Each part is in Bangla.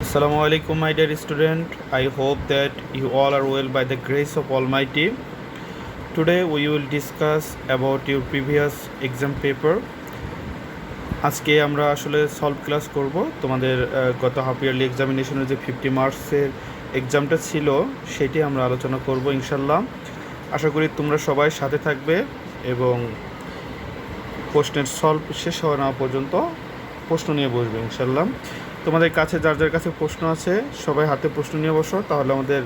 Assalamu alaikum, my dear student. I hope that you all are well by the grace of Almighty. Today we will discuss about your previous exam paper. আজকে আমরা আসলে সলভ ক্লাস করব তোমাদের গত হাফ ইয়ারলি এক্সামিনেশনের যে 50 মার্কসের এক্সামটা ছিল সেটি আমরা আলোচনা করব ইনশাল্লাহ। আশা করি তোমরা সবাই সাথে থাকবে এবং প্রশ্নের সলভ শেষ হওয়া না পর্যন্ত প্রশ্ন নিয়ে বসবে ইনশাল্লাহ। তোমাদের কাছে যার যার কাছে প্রশ্ন আছে সবাই হাতে প্রশ্ন নিয়ে বসো, তাহলে আমাদের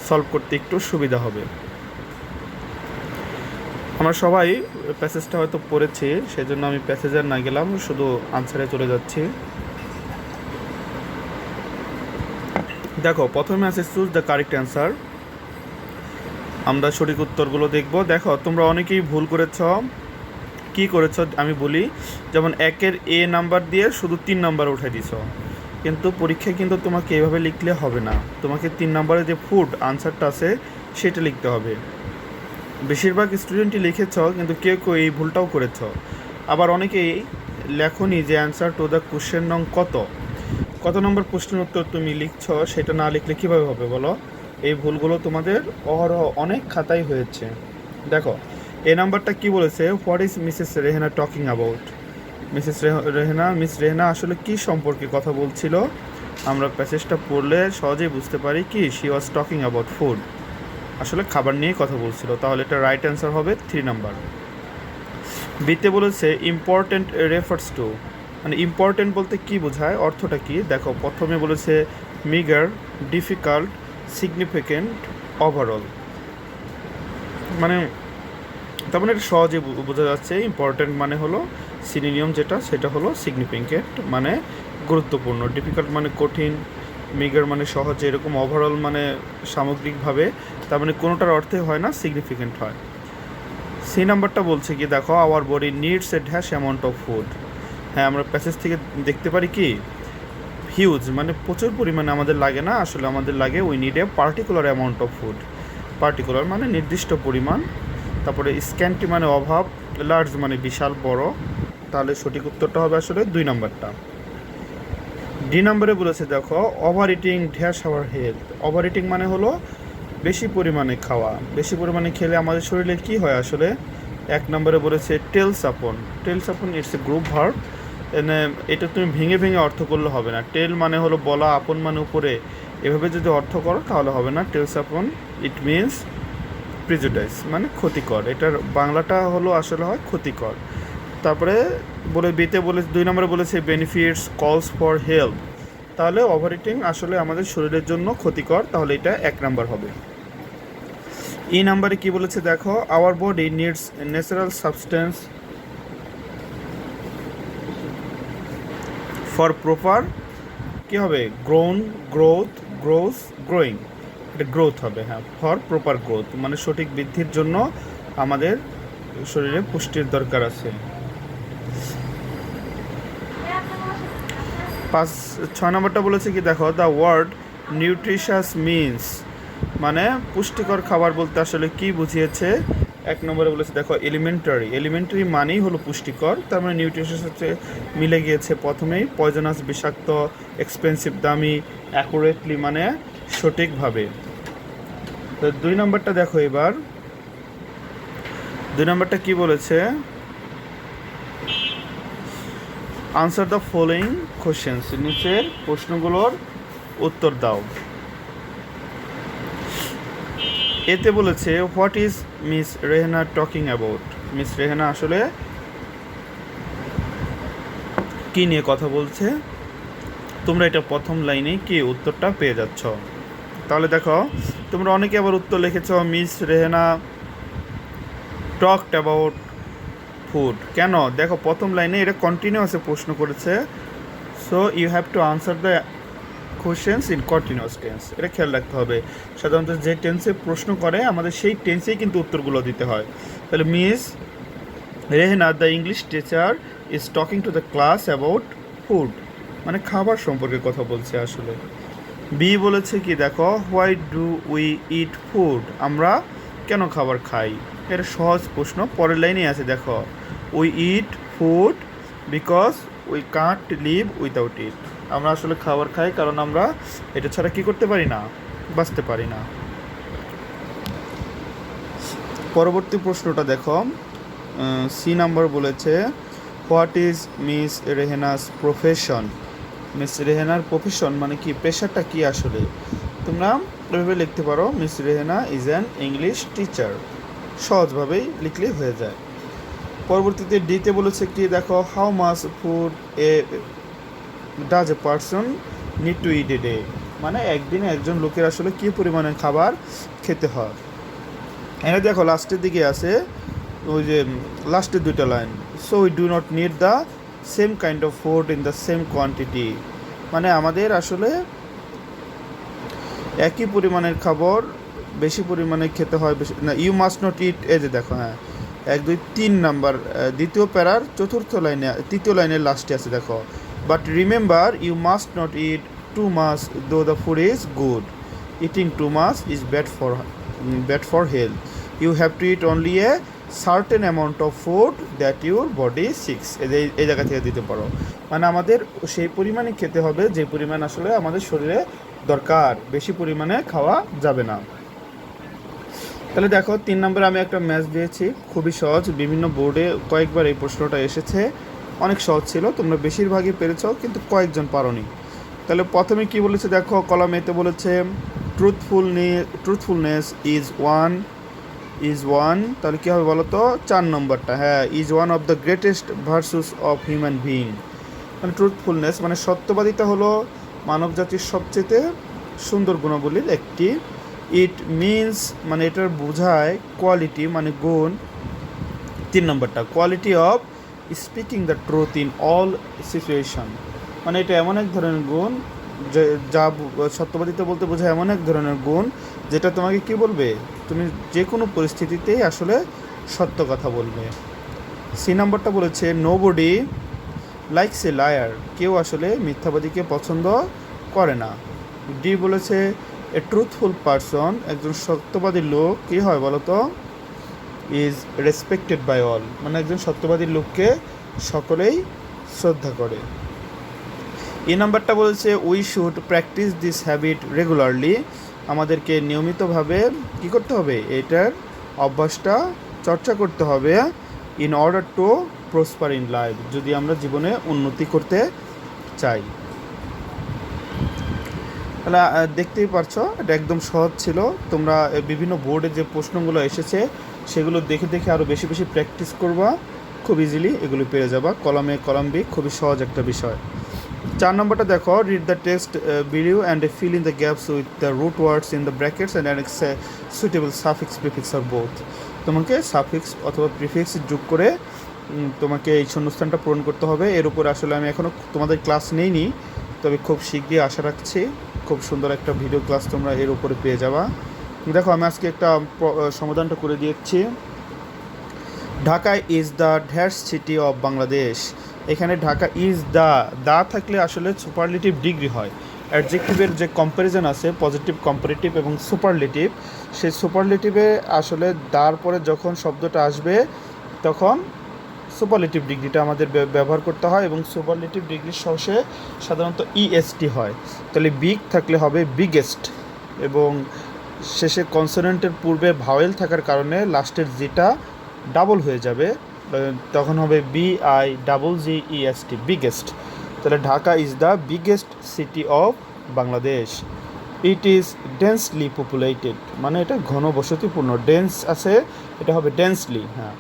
সলভ করতে একটু সুবিধা হবে। আমরা সবাই প্যাসেজটা হয়তো পড়েছি, সেই জন্য আমি প্যাসেজে না গেলাম, শুধু আনসারে চলে যাচ্ছি। দেখো, প্রথমে আছে চুজ দ্য কারেক্ট অ্যান্সার। আমরা সঠিক উত্তরগুলো দেখব। দেখো, তোমরা অনেকেই ভুল করেছ। কি করেছ আমি বলি, যেমন 1-এর এ নাম্বার দিয়ে শুধু 3 নাম্বার উঠে দিছ, কিন্তু পরীক্ষায় কিন্তু তোমাকে এভাবে লিখলে হবে না। তোমাকে 3 নাম্বারে যে ফুড আনসারটা আছে সেটা লিখতে হবে। বেশিরভাগ স্টুডেন্টই লিখেছ, কিন্তু কেউ কেউ এই ভুলটাও করেছ। আবার অনেকেই লেখনি যে অ্যান্সার টু দ্য কোশ্চেন নং কত নম্বর প্রশ্নের উত্তর তুমি লিখছো সেটা না লিখলে কীভাবে হবে বলো। এই ভুলগুলো তোমাদের অহরহ অনেক খাতায় হয়েছে। দেখো, এই নাম্বারটা কি বলেছে, what is Mrs Rehena talking about. Miss Rehena আসলে কি সম্পর্কে কথা বলছিল। আমরা প্যাসেজটা পড়লে সহজেই বুঝতে পারি কি she was talking about food, আসলে খাবার নিয়ে কথা বলছিল। তাহলে এটা রাইট অ্যান্সার হবে 3 নাম্বার। বিতে বলেছে ইম্পর্টেন্ট রেফার্স টু, মানে ইম্পর্টেন্ট বলতে কি বোঝায়, অর্থটা কি। দেখো, প্রথমে বলেছে মিগার, ডিফিকাল্ট, সিগনিফিকেন্ট, ওভারঅল, মানে তার মানে এটা সহজে বোঝা যাচ্ছে। ইম্পর্টেন্ট মানে হলো সিনোনিয়াম যেটা, সেটা হলো সিগনিফিকেন্ট মানে গুরুত্বপূর্ণ, ডিফিকাল্ট মানে কঠিন, মিগার মানে সহজে এরকম, ওভারঅল মানে সামগ্রিকভাবে। তার মানে কোনোটার অর্থে হয় না, সিগনিফিকেন্ট হয়। সি নাম্বারটা বলছে কি, দেখো our body needs a dash amount of food. হ্যাঁ, আমরা প্যাসেজ থেকে দেখতে পারি কি হিউজ মানে প্রচুর পরিমাণে আমাদের লাগে না, আসলে আমাদের লাগে we need a particular amount of food. Particular মানে নির্দিষ্ট পরিমাণ। তারপরে স্ক্যান্টি মানে অভাব, লার্জ মানে বিশাল বড়। তাহলে সঠিক উত্তরটা হবে আসলে 2 নাম্বারটা। ডি নাম্বারে বলেছে দেখো over eating dash our health. Over eating মানে হলো বেশি পরিমাণে খাওয়া। বেশি পরিমাণে খেলে আমাদের শরীরে কি হয় আসলে। 1 নম্বরে বলেছে টেলস আপন। It's a group verb. এটা তুমি ভেঙে ভেঙে অর্থ করলে হবে না। টেল মানে হলো বলা, আপন মানে উপরে, এভাবে যদি অর্থ করো তাহলে হবে না। টেলস আপন ইট মিনস প্রিজুডাইস মানে ক্ষতিকর, এটার বাংলাটা হলো আসলে হয় ক্ষতিকর। তারপরে বিতে বলে 2 নম্বরে বলেছে বেনিফিটস কলস ফর হেল্প। তাহলে ওভার ইটিং আসলে আমাদের শরীরের জন্য ক্ষতিকর, তাহলে এটা 1 নাম্বার হবে। ই নাম্বারে কি বলেছে দেখো our body needs natural substance for proper কি হবে গ্রোয়িং, এটা গ্রোথ হবে। হ্যাঁ, ফর প্রপার গ্রোথ মানে সঠিক বৃদ্ধির জন্য আমাদের শরীরে পুষ্টির দরকার আছে। 6 নম্বরটা বলেছে কি দেখো দ্য ওয়ার্ড নিউট্রিশাস মিনস, মানে পুষ্টিকর খাবার বলতে আসলে কি বুঝিয়েছে। 1 নম্বরে বলেছে দেখো এলিমেন্টারি মানেই হলো পুষ্টিকর, তার মানে নিউট্রিশাস হচ্ছে মিলে গিয়েছে প্রথমেই। পয়জনাস বিষাক্ত, এক্সপেন্সিভ দামি, অ্যাকুরেটলি মানে সঠিকভাবে। তো 2 নম্বরটা দেখো, এবার 2 নম্বরটা কি বলেছে, আনসার দ্য ফলোয়িং কোশ্চেন্স, নিচের প্রশ্নগুলোর উত্তর দাও। এতে বলেছে what is Miss Rehena talking about. Miss Rehena আসলে কি নিয়ে কথা বলছে। তোমরা এটা প্রথম লাইনে কি উত্তরটা পেয়ে যাচ্ছ। তাহলে দেখো, তোমরা অনেকে আবার উত্তর লিখেছ miss Rehena talked about food. কেন দেখো, প্রথম লাইনে এটা কন্টিনিউয়াসে প্রশ্ন করেছে, so you have to answer the questions in continuous tense. এটা খেয়াল রাখতে হবে, সাধারণত যে টেন্সে প্রশ্ন করে আমাদের সেই টেন্সেই কিন্তু উত্তরগুলো দিতে হয়। তাহলে Miss Rehena the English teacher is talking to the class about food, মানে খাবার সম্পর্কে কথা বলছে আসলে। বি বলেছে কি দেখো why do we eat food, আমরা কেন খাবার খাই। এটা সহজ প্রশ্ন, পরের লাইনেই আছে দেখো we eat food because we can't live without it. আমরা আসলে খাবার খাই কারণ আমরা এটা ছাড়া কি করতে পারি না, বাঁচতে পারি না। পরবর্তী প্রশ্নটা দেখো, সি নাম্বার বলেছে what is miss Rehena's profession. Miss রেহেনার প্রফেশন মানে কি, পেশাটা কি আসলে। তোমরা এভাবে লিখতে পারো, miss Rehena is an English teacher, সহজভাবেই লিখলেই হয়ে যায়। পরবর্তীতে ডিতে বলেছে কি দেখো, how much food does a person need to eat a day, মানে একদিনে একজন লোকের আসলে কী পরিমাণে খাবার খেতে হয়। এখানে দেখো লাস্টের দিকে আছে ওই যে লাস্টের দুইটা line, so we do not need the same kind of food in the same quantity, মানে আমাদের আসলে একই পরিমাণের খাবার বেশি পরিমাণে খেতে হয় বেশি না। ইউ মাস্ট নট ইট, এই যে দেখো, হ্যাঁ 1 2 3 নাম্বার দ্বিতীয় প্যারার চতুর্থ লাইনে, তৃতীয় লাইনের লাস্টে আছে দেখো, but remember you must not eat too much though the food is good, eating too much is bad for health, you have to eat only a certain amount of food that your body seeks, এই জায়গা থেকে দিতে পারো, মানে আমাদের সেই পরিমাণে খেতে হবে যে পরিমাণ আসলে আমাদের শরীরে দরকার, বেশি পরিমাণে খাওয়া যাবে না। তাহলে দেখো 3 নম্বরে আমি একটা ম্যাচ দিয়েছি, খুবই সহজ, বিভিন্ন বোর্ডে কয়েকবার এই প্রশ্নটা এসেছে, অনেক সহজ ছিল, তোমরা বেশিরভাগই পেরেছো কিন্তু কয়েকজন পারোনি। তাহলে প্রথমে কি বলেছে দেখো, কলাম এতে বলেছে ট্রুথফুলনেস ইজ ওয়ান, তাহলে কী হবে বলো তো, 4 নম্বরটা, হ্যাঁ, is one of the greatest ভার্সুস of human being, মানে ট্রুথফুলনেস মানে সত্যবাদিতা হলো মানব জাতির সবচেয়ে সুন্দর গুণাবলীর একটি। ইট মিনস মানে এটার বোঝায় কোয়ালিটি মানে গুণ। 3 নম্বরটা, quality of speaking the truth in all situation, মানে এটা এমন এক ধরনের গুণ যা সত্যবাদিতা বলতে বোঝায় এমন এক ধরনের গুণ যেটা তোমাকে কি বলবে, তুমি যে কোনো পরিস্থিতিতেই আসলে সত্য কথা বলবে। সি নাম্বারটা বলেছে নোবডি লাইকস এ লায়ার, কেউ আসলে মিথ্যাবাদীকে পছন্দ করে না। ডি বলেছে এ ট্রুথফুল পারসন, একজন সত্যবাদী লোক কী হয় বলো তো, ইজ রেসপেক্টেড বাই অল, মানে একজন সত্যবাদী লোককে সকলেই শ্রদ্ধা করে। এই নাম্বারটা বলেছে we should practice this habit regularly, আমাদেরকে নিয়মিতভাবে কী করতে হবে, এটার অভ্যাসটা চর্চা করতে হবে, in order to prosper in life, যদি আমরা জীবনে উন্নতি করতে চাই। তাহলে দেখতেই পারছো এটা একদম সহজ ছিল, তোমরা বিভিন্ন বোর্ডে যে প্রশ্নগুলো এসেছে সেগুলো দেখে দেখে আরও বেশি বেশি প্র্যাকটিস করবা, খুব ইজিলি এগুলো পেয়ে যাবা। কলম বি খুবই সহজ একটা বিষয়। 4 নম্বরটা দেখো, read the text below and fill in the gaps with the root words in the brackets and suitable suffix prefix or both, তোমাকে সাফিক্স অথবা প্রিফিক্স যোগ করে তোমাকে এই শূন্যস্থানটা পূরণ করতে হবে। এর উপর আসলে আমি এখনও তোমাদের ক্লাস নেইনি, তবে খুব শীঘ্রই আশা রাখছি খুব সুন্দর একটা ভিডিও ক্লাস তোমরা এর উপরে পেয়ে যাবা। দেখো আমি আজকে একটা সমাধানটা করে দিচ্ছি। Dhaka is the dash city of Bangladesh, এখানে ঢাকা ইজ দা থাকলে আসলে সুপারলেটিভ ডিগ্রি হয়। অ্যাডজেক্টিভের যে কম্প্যারিজন আছে পজিটিভ, কম্পারেটিভ এবং সুপারলেটিভ, সেই সুপারলেটিভে আসলে দার পরে যখন শব্দটা আসবে তখন সুপারলেটিভ ডিগ্রিটা আমাদের ব্যবহার করতে হয়, এবং সুপারলেটিভ ডিগ্রির শেষে সাধারণত ইএসটি হয়। তাহলে বিগ থাকলে হবে বিগেস্ট, এবং শেষে কনসোনেন্টের পূর্বে ভাওয়েল থাকার কারণে লাস্টের জিটা ডাবল হয়ে যাবে, তখন হবে BIGGEST, বিগেস্ট। তাহলে Dhaka is the biggest city of Bangladesh. It is densely populated, মানে এটা ঘনবসতিপূর্ণ, ডেন্স আছে, এটা হবে ডেন্সলি, হ্যাঁ।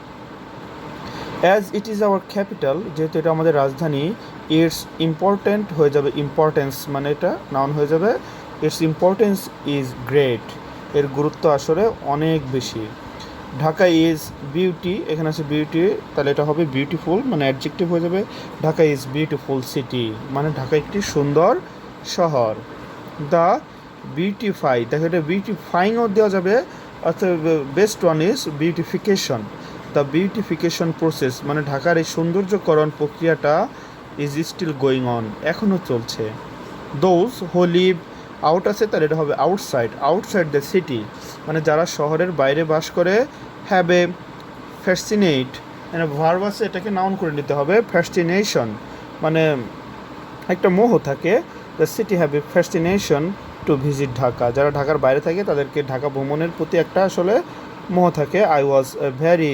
As it is our capital, যেহেতু এটা আমাদের রাজধানী, ইটস ইম্পর্ট্যান্ট হয়ে যাবে ইম্পর্টেন্স, মানে এটা নাউন হয়ে যাবে, ইটস ইম্পর্টেন্স ইজ গ্রেট, এর গুরুত্ব আসলে অনেক বেশি। ঢাকা ইজ বিউটি, এখানে আছে বিউটি, তাহলে এটা হবে বিউটিফুল, মানে অ্যাডজেক্টিভ হয়ে যাবে। ঢাকা ইজ বিউটিফুল সিটি, মানে ঢাকা একটি সুন্দর শহর। দ্য বিউটিফাই, দেখো এটা বিউটিফাইংও দেওয়া যাবে, অর্থাৎ best one is beautification. The beautification process, মানে ঢাকার এই সৌন্দর্যকরণ প্রক্রিয়াটা ইজ স্টিল গোয়িং অন, এখনও চলছে। দোজ হু লিভ আউট আছে, তাহলে এটা হবে আউটসাইড দ্য সিটি, মানে যারা শহরের বাইরে বাস করে। হ্যাভ এ ফ্যাসিনেট, মানে ভার্ব আছে, এটাকে নাউন করে নিতে হবে ফ্যাসিনেশন, মানে একটা মোহ থাকে, the city have a fascination two visit Dhaka. যারা ঢাকার বাইরে থাকে তাদেরকে ঢাকা ভ্রমণের প্রতি একটা আসলে মোহ থাকে। I was very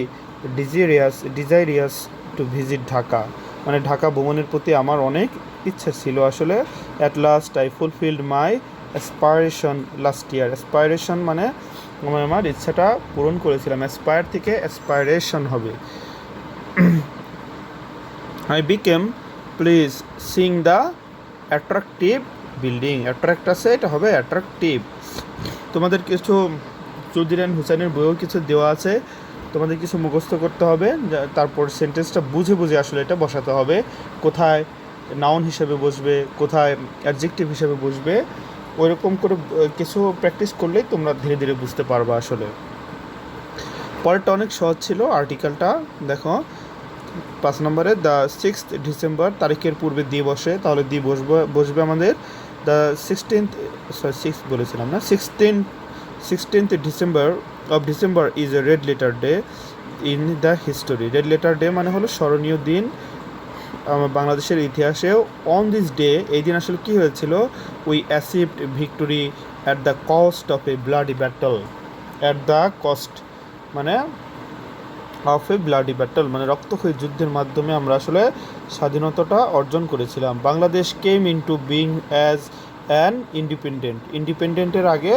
desirous to visit Dhaka, মানে ঢাকা ভ্রমণের প্রতি আমার অনেক ইচ্ছা ছিল আসলে। At last I fulfilled my aspiration last year. Aspiration মানে আমি আমার ইচ্ছাটা পূরণ করেছিলাম। অ্যাসপায়ার থেকে অ্যাসপাইরেশন হবে। I became please Singh the attractive building. Attract আছে, এটা হবে অ্যাট্রাকটিভ। তোমাদের কিছু চৌধুরী হুসাইনের বইও কিছু দেওয়া আছে, তোমাদের কিছু মুখস্থ করতে হবে, তারপর সেন্টেন্সটা বুঝে বুঝে আসলে এটা বসাতে হবে। কোথায় নাউন হিসেবে বসবে, কোথায় অ্যাডজেক্টিভ হিসেবে বসবে, ওইরকম করে কিছু প্র্যাকটিস করলেই তোমরা ধীরে ধীরে বুঝতে পারবা আসলে। পরেরটা অনেক সহজ ছিল, আর্টিকেলটা দেখো 5 নম্বরে, দ্য 6th ডিসেম্বর, তারিখের পূর্বে দিয়ে বসে, তাহলে দিয়ে বসবে আমাদের দ্য 6 বলেছিলাম না, 16th December is a red letter day in the history. Red letter day মানে হলো স্মরণীয় দিন বাংলাদেশের ইতিহাসেও। অন দিস ডে, এই দিন আসলে কী হয়েছিল, we achieved victory at the cost of a bloody battle. At the cost মানে অফ এ ব্লাডি ব্যাটল, মানে রক্তক্ষয়ী যুদ্ধের মাধ্যমে আমরা আসলে স্বাধীনতাটা অর্জন করেছিলাম। Bangladesh came into being as an ইন্ডিপেন্ডেন্টের আগে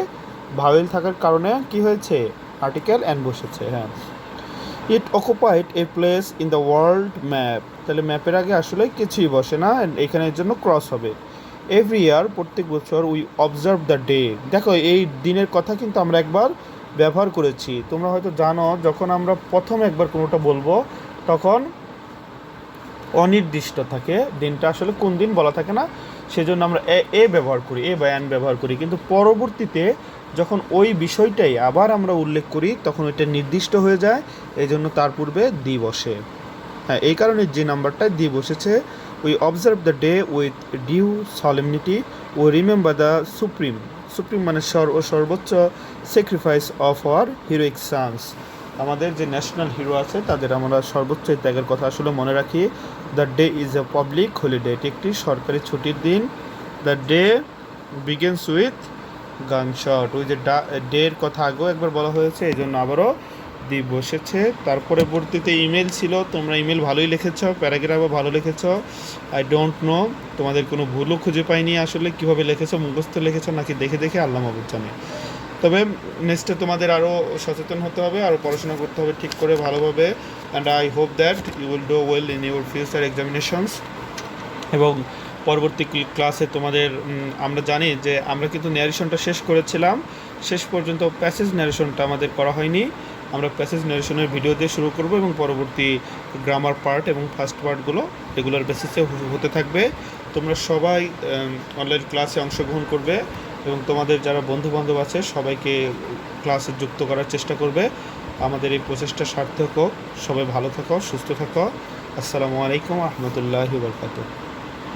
ভাওয়েল থাকার কারণে কি হয়েছে, আর্টিকেল অ্যান বসেছে। হ্যাঁ, it occupied a place in the world map, তাহলে ম্যাপের আগে আসলে কিছুই বসে না, এখানে এর জন্য ক্রস হবে। এভরি ইয়ার, প্রত্যেক বছর, উই অবজার্ভ দ্য ডে। দেখো এই দিনের কথা কিন্তু আমরা একবার ব্যবহার করেছি, তোমরা হয়তো জানো, যখন আমরা প্রথম একবার কোনোটা বলবো তখন অনির্দিষ্ট থাকে, দিনটা আসলে কোন দিন বলা থাকে না, সেজন্য আমরা এ ব্যবহার করি, এ বা অ্যান ব্যবহার করি। কিন্তু পরবর্তীতে যখন ওই বিষয়টাই আবার আমরা উল্লেখ করি তখন ওইটা নির্দিষ্ট হয়ে যায়, এই জন্য তার পূর্বে দি বসে। হ্যাঁ, এই কারণে যে নাম্বারটায় দি বসেছে। We observe the day with due solemnity, we remember the supreme মানে সর্বোচ্চ sacrifice of our heroic sons. আমাদের যে ন্যাশনাল হিরো আছে তাদের আমরা সর্বোচ্চ ত্যাগের কথা আসলে মনে রাখি। The day is a public holiday, এটি একটি সরকারি ছুটির দিন। The day begins with gunshot, ওই যে ডের কথা আগেও একবার বলা হয়েছে, এই জন্য আবারও দি বসেছে। তারপরে পরবর্তীতে ইমেল ছিল, তোমরা ইমেল ভালোই লিখেছ, প্যারাগ্রাফও ভালো লিখেছ। আই ডোন্ট নো, তোমাদের কোনো ভুলও খুঁজে পাইনি আসলে, কীভাবে লিখেছো, মুখস্থ লিখেছো নাকি দেখে দেখে, আল্লাহ মাবুদ জানে। তবে নেক্সটে তোমাদের আরও সচেতন হতে হবে, আরও পড়াশোনা করতে হবে ঠিক করে ভালোভাবে। And I hope that you will do well in your future examinations. এবং পরবর্তী ক্লাসে তোমাদের আমরা জানি যে আমরা কিন্তু ন্যারেশনটা শেষ করেছিলাম, শেষ পর্যন্ত প্যাসেজ ন্যারেশনটা আমাদের করা হয়নি। আমরা প্যাসেজ ন্যারেশনের ভিডিও দিয়ে শুরু করব এবং পরবর্তী গ্রামার পার্ট এবং ফার্স্ট পার্টগুলো রেগুলার বেসিসে হতে থাকবে। তোমরা সবাই অনলাইন ক্লাসে অংশগ্রহণ করবে এবং তোমাদের যারা বন্ধুবান্ধব আছে সবাইকে ক্লাসে যুক্ত করার চেষ্টা করবে। আমাদের এই প্রচেষ্টা সার্থক হোক। সবাই ভালো থাকো, সুস্থ থাকো। আসসালামু আলাইকুম রহমতুল্লাহি ওয়া বারাকাতুহু।